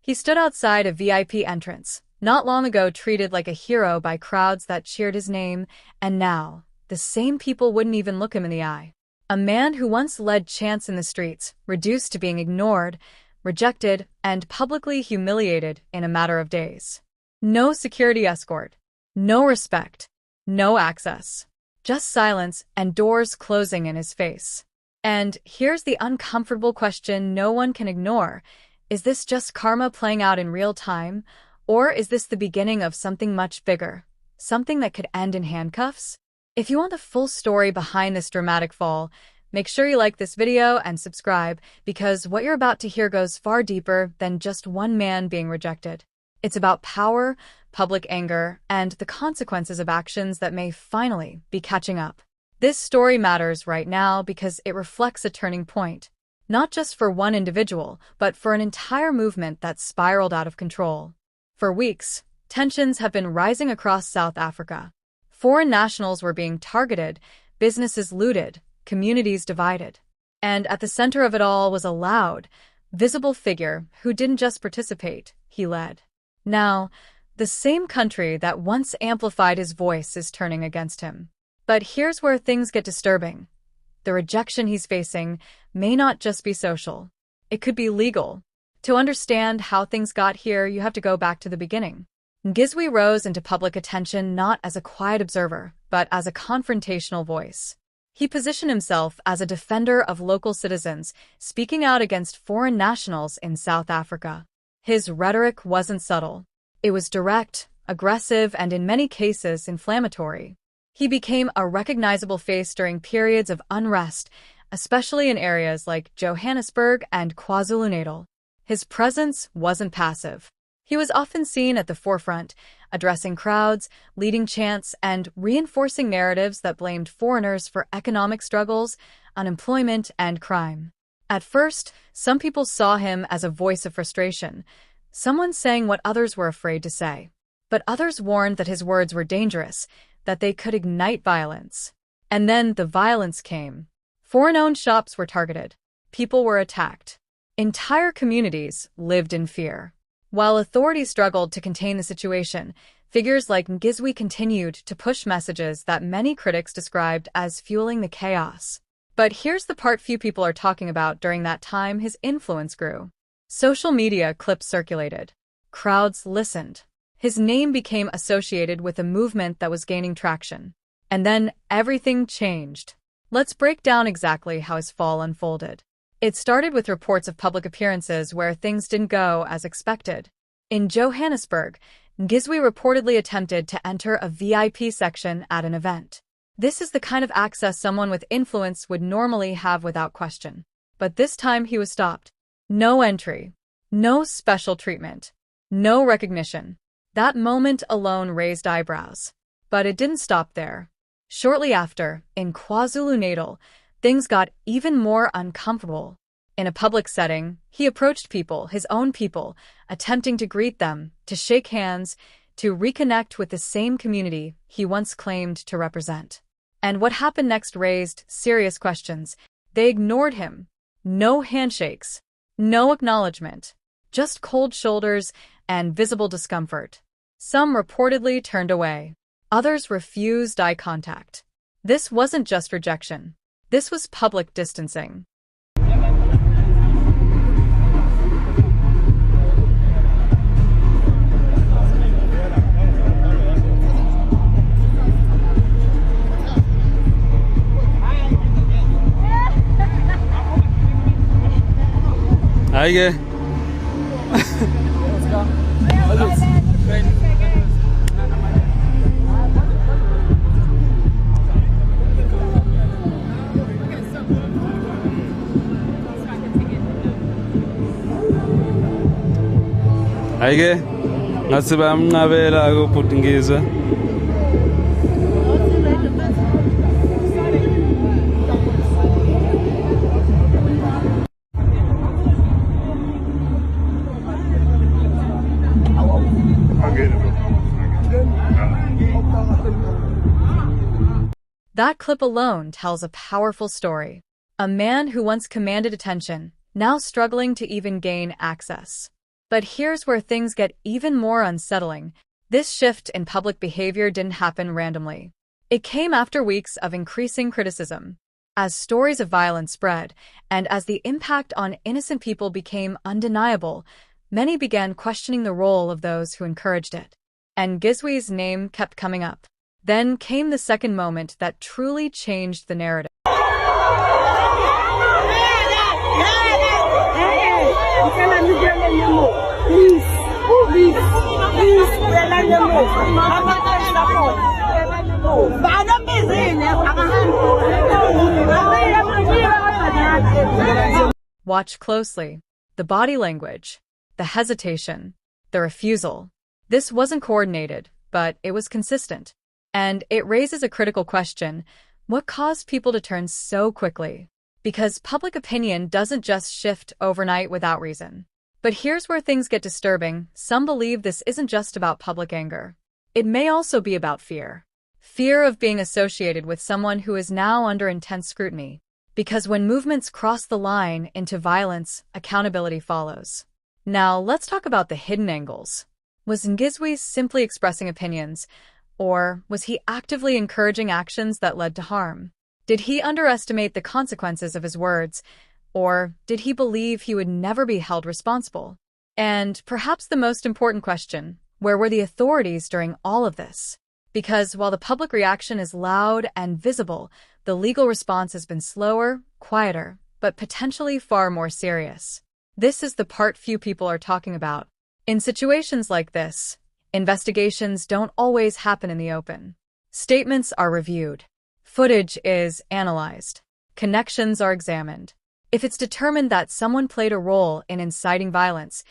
He stood outside a VIP entrance, not long ago treated like a hero by crowds that cheered his name, and now, the same people wouldn't even look him in the eye. A man who once led chants in the streets, reduced to being ignored, rejected, and publicly humiliated in a matter of days. No security escort. No respect. No access. Just silence and doors closing in his face. And here's the uncomfortable question no one can ignore. Is this just karma playing out in real time? Or is this the beginning of something much bigger? Something that could end in handcuffs? If you want the full story behind this dramatic fall, make sure you like this video and subscribe, because what you're about to hear goes far deeper than just one man being rejected. It's about power, public anger, and the consequences of actions that may finally be catching up. This story matters right now because it reflects a turning point, not just for one individual, but for an entire movement that spiraled out of control. For weeks, tensions have been rising across South Africa. Foreign nationals were being targeted, businesses looted, communities divided. And at the center of it all was a loud, visible figure who didn't just participate, he led. Now, the same country that once amplified his voice is turning against him. But here's where things get disturbing. The rejection he's facing may not just be social. It could be legal. To understand how things got here, you have to go back to the beginning. Ngizwe rose into public attention not as a quiet observer, but as a confrontational voice. He positioned himself as a defender of local citizens, speaking out against foreign nationals in South Africa. His rhetoric wasn't subtle. It was direct, aggressive, and in many cases inflammatory. He became a recognizable face during periods of unrest, especially in areas like Johannesburg and KwaZulu-Natal. His presence wasn't passive. He was often seen at the forefront, addressing crowds, leading chants, and reinforcing narratives that blamed foreigners for economic struggles, unemployment, and crime. At first, some people saw him as a voice of frustration, someone saying what others were afraid to say. But others warned that his words were dangerous, that they could ignite violence. And then the violence came. Foreign-owned shops were targeted. People were attacked. Entire communities lived in fear. While authorities struggled to contain the situation, figures like Ngizwe continued to push messages that many critics described as fueling the chaos. But here's the part few people are talking about. During that time, his influence grew. Social media clips circulated. Crowds listened. His name became associated with a movement that was gaining traction. And then everything changed. Let's break down exactly how his fall unfolded. It started with reports of public appearances where things didn't go as expected. In Johannesburg, Ngizwe reportedly attempted to enter a VIP section at an event. This is the kind of access someone with influence would normally have without question. But this time he was stopped. No entry. No special treatment. No recognition. That moment alone raised eyebrows. But it didn't stop there. Shortly after, in KwaZulu-Natal, things got even more uncomfortable. In a public setting, he approached people, his own people, attempting to greet them, to shake hands, to reconnect with the same community he once claimed to represent. And what happened next raised serious questions. They ignored him. No handshakes. No acknowledgement. Just cold shoulders and visible discomfort. Some reportedly turned away. Others refused eye contact. This wasn't just rejection. This was public distancing. Hi. Hayi-ke ngathi bayamnqabela ukubhuti Ngizwe. That clip alone tells a powerful story. A man who once commanded attention, now struggling to even gain access. But here's where things get even more unsettling. This shift in public behavior didn't happen randomly. It came after weeks of increasing criticism. As stories of violence spread, and as the impact on innocent people became undeniable, many began questioning the role of those who encouraged it. And Ngizwe's name kept coming up. Then came the second moment that truly changed the narrative. Watch closely. The body language, the hesitation, the refusal. This wasn't coordinated, but it was consistent. And it raises a critical question: what caused people to turn so quickly? Because public opinion doesn't just shift overnight without reason. But here's where things get disturbing. Some believe this isn't just about public anger. It may also be about fear. Fear of being associated with someone who is now under intense scrutiny. Because when movements cross the line into violence, accountability follows. Now, let's talk about the hidden angles. Was Ngizwe simply expressing opinions, or was he actively encouraging actions that led to harm? Did he underestimate the consequences of his words, or did he believe he would never be held responsible? And perhaps the most important question, where were the authorities during all of this? Because while the public reaction is loud and visible, the legal response has been slower, quieter, but potentially far more serious. This is the part few people are talking about. In situations like this, investigations don't always happen in the open. Statements are reviewed. Footage is analyzed. Connections are examined. If it's determined that someone played a role in inciting violence,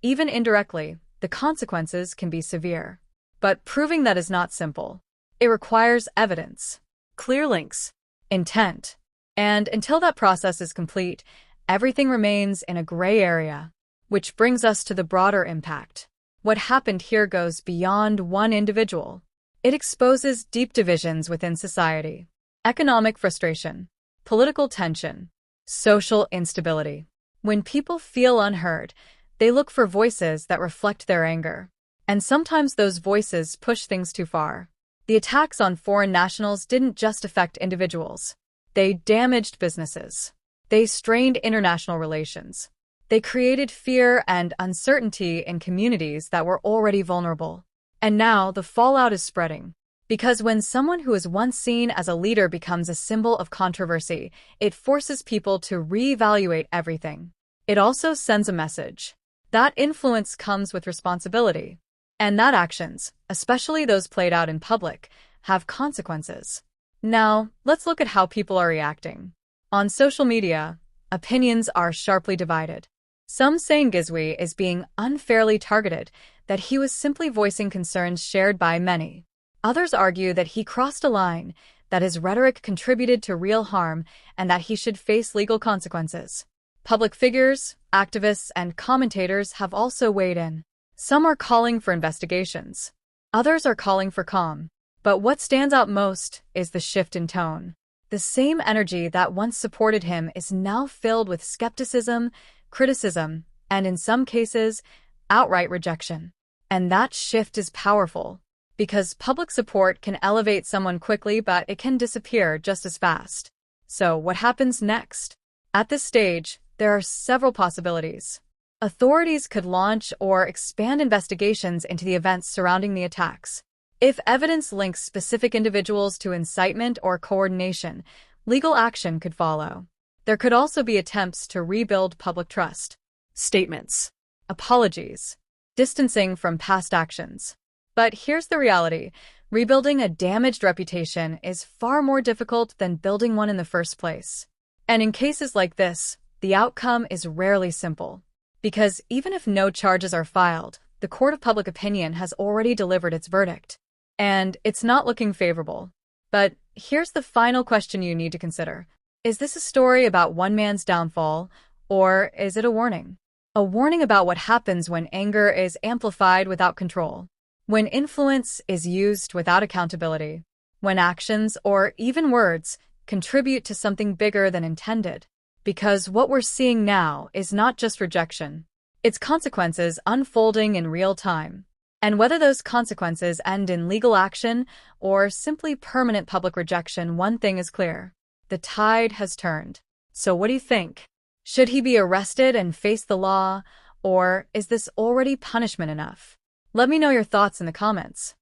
even indirectly, the consequences can be severe. But proving that is not simple. It requires evidence, clear links, intent. And until that process is complete, everything remains in a gray area. Which brings us to the broader impact. What happened here goes beyond one individual. It exposes deep divisions within society. Economic frustration, political tension, social instability. When people feel unheard, they look for voices that reflect their anger. And sometimes those voices push things too far. The attacks on foreign nationals didn't just affect individuals. They damaged businesses. They strained international relations. They created fear and uncertainty in communities that were already vulnerable. And now the fallout is spreading. Because when someone who is once seen as a leader becomes a symbol of controversy, it forces people to reevaluate everything. It also sends a message. That influence comes with responsibility. And that actions, especially those played out in public, have consequences. Now, let's look at how people are reacting. On social media, opinions are sharply divided. Some say Ngizwe is being unfairly targeted, that he was simply voicing concerns shared by many. Others argue that he crossed a line, that his rhetoric contributed to real harm, and that he should face legal consequences. Public figures, activists, and commentators have also weighed in. Some are calling for investigations. Others are calling for calm. But what stands out most is the shift in tone. The same energy that once supported him is now filled with skepticism, criticism, and in some cases, outright rejection. And that shift is powerful, because public support can elevate someone quickly, but it can disappear just as fast. So what happens next? At this stage, there are several possibilities. Authorities could launch or expand investigations into the events surrounding the attacks. If evidence links specific individuals to incitement or coordination, legal action could follow. There could also be attempts to rebuild public trust. Statements, apologies, distancing from past actions. But here's the reality. Rebuilding a damaged reputation is far more difficult than building one in the first place. And in cases like this, the outcome is rarely simple. Because even if no charges are filed, the court of public opinion has already delivered its verdict. And it's not looking favorable. But here's the final question you need to consider. Is this a story about one man's downfall, or is it a warning? A warning about what happens when anger is amplified without control. When influence is used without accountability. When actions, or even words, contribute to something bigger than intended. Because what we're seeing now is not just rejection. its consequences unfolding in real time. And whether those consequences end in legal action or simply permanent public rejection, one thing is clear. The tide has turned. So what do you think? Should he be arrested and face the law, or is this already punishment enough? Let me know your thoughts in the comments.